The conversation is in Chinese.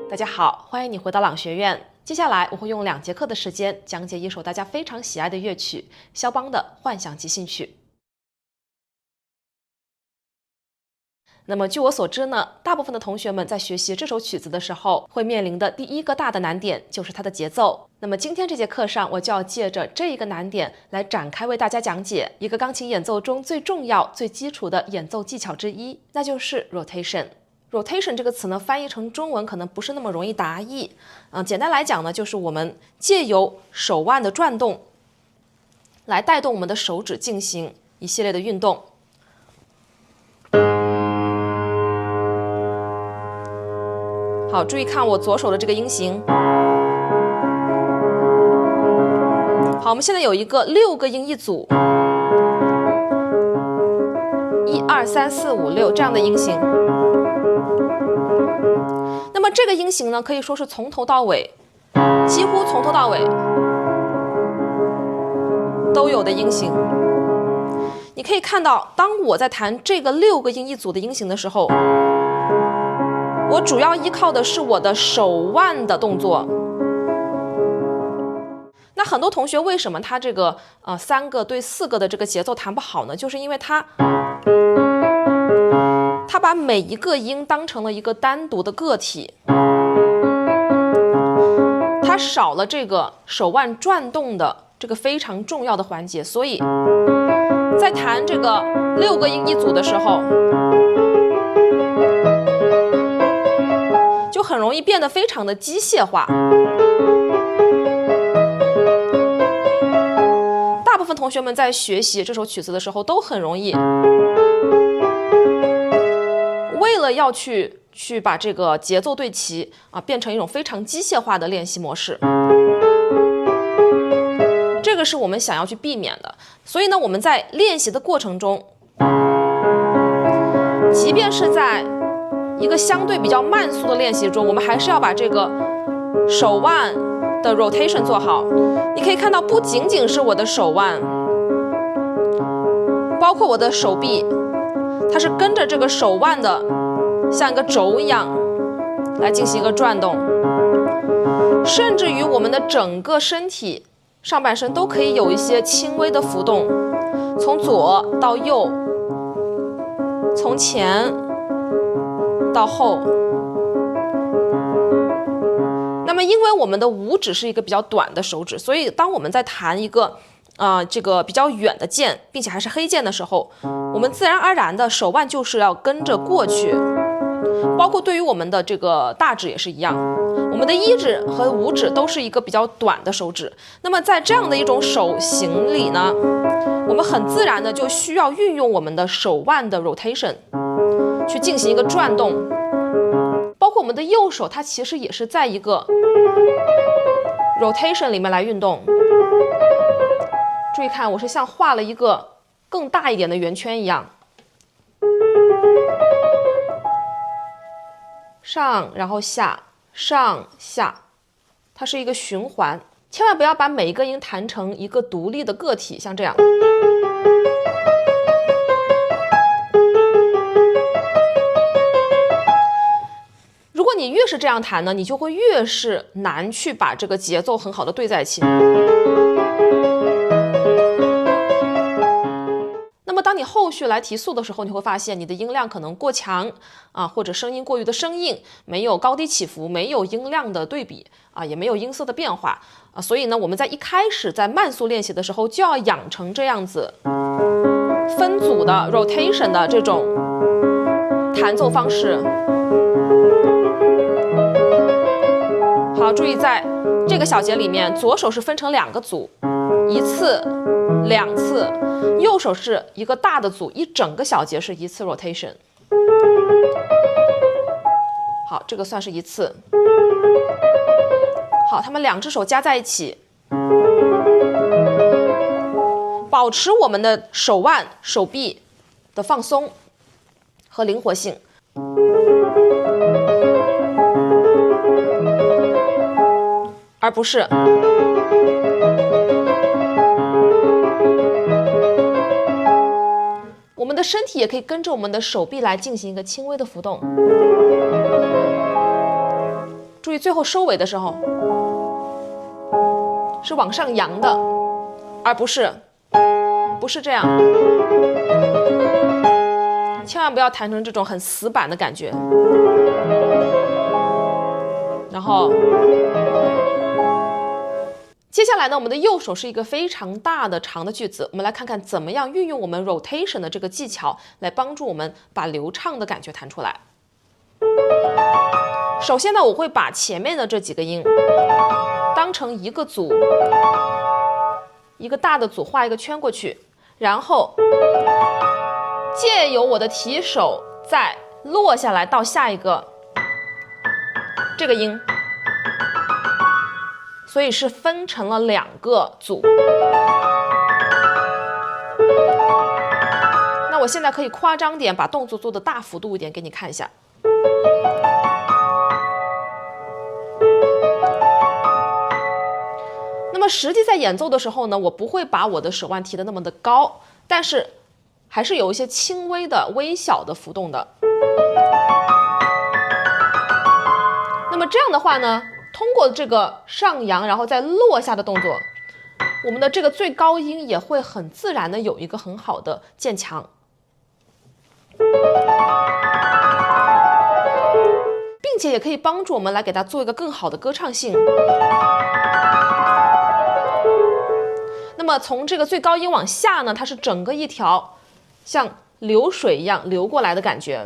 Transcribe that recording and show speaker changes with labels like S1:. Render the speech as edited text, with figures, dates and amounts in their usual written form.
S1: 大家好，欢迎你回到朗学院。接下来我会用2节课的时间讲解一首大家非常喜爱的乐曲——肖邦的《幻想即兴曲》。那么据我所知呢，大部分的同学们在学习这首曲子的时候，会面临的第一个大的难点就是它的节奏。那么今天这节课上，我就要借着这一个难点来展开为大家讲解一个钢琴演奏中最重要、最基础的演奏技巧之一，那就是 rotation。rotation 这个词呢，翻译成中文可能不是那么容易达意。简单来讲呢，就是我们借由手腕的转动，来带动我们的手指进行一系列的运动。好，注意看我左手的这个音型。好，我们现在有一个6个音一组，1、2、3、4、5、6这样的音型。那么这个音型呢，可以说是从头到尾，几乎从头到尾都有的音型。你可以看到，当我在弹这个6个音一组的音型的时候，我主要依靠的是我的手腕的动作。那很多同学为什么他这个3个对4个的这个节奏弹不好呢？就是因为他把每一个音当成了一个单独的个体，他少了这个手腕转动的这个非常重要的环节，所以在弹这个6个音一组的时候，就很容易变得非常的机械化。大部分同学们在学习这首曲子的时候都很容易为了要去把这个节奏对齐变成一种非常机械化的练习模式，这个是我们想要去避免的。所以呢，我们在练习的过程中，即便是在一个相对比较慢速的练习中，我们还是要把这个手腕的 rotation 做好。你可以看到，不仅仅是我的手腕，包括我的手臂，它是跟着这个手腕的像一个轴一样来进行一个转动，甚至于我们的整个身体上半身都可以有一些轻微的浮动，从左到右，从前到后。那么因为我们的五指是一个比较短的手指，所以当我们在弹一个这个比较远的键，并且还是黑键的时候，我们自然而然的手腕就是要跟着过去。包括对于我们的这个大指也是一样，我们的1指和5指都是一个比较短的手指。那么在这样的一种手型里呢，我们很自然的就需要运用我们的手腕的 rotation 去进行一个转动。包括我们的右手，它其实也是在一个 rotation 里面来运动。注意看，我是像画了一个更大一点的圆圈一样，上然后下，上下，它是一个循环。千万不要把每一个音弹成一个独立的个体，像这样。如果你越是这样弹呢，你就会越是难去把这个节奏很好的对在一起。那么当你后续来提速的时候，你会发现你的音量可能过强或者声音过于的生硬，没有高低起伏，没有音量的对比也没有音色的变化所以呢，我们在一开始在慢速练习的时候就要养成这样子分组的 rotation 的这种弹奏方式。好，注意在这个小节里面，左手是分成2个组，1次、2次，右手是一个大的组，一整个小节是1次 rotation。好，这个算是1次。好，他们2只手加在一起。保持我们的手腕、手臂的放松和灵活性。而不是我们的身体也可以跟着我们的手臂来进行一个轻微的浮动。注意最后收尾的时候是往上扬的，而不是这样。千万不要弹成这种很死板的感觉。然后接下来呢，我们的右手是一个非常大的长的句子，我们来看看怎么样运用我们 rotation 的这个技巧来帮助我们把流畅的感觉弹出来。首先呢，我会把前面的这几个音当成一个组，一个大的组画一个圈过去，然后借由我的提手再落下来到下一个这个音。所以是分成了2个组。那我现在可以夸张点，把动作做的大幅度一点给你看一下。那么实际在演奏的时候呢，我不会把我的手腕提得那么的高，但是还是有一些轻微的微小的浮动的。那么这样的话呢，通过这个上扬然后再落下的动作，我们的这个最高音也会很自然的有一个很好的渐强，并且也可以帮助我们来给它做一个更好的歌唱性。那么从这个最高音往下呢，它是整个一条像流水一样流过来的感觉。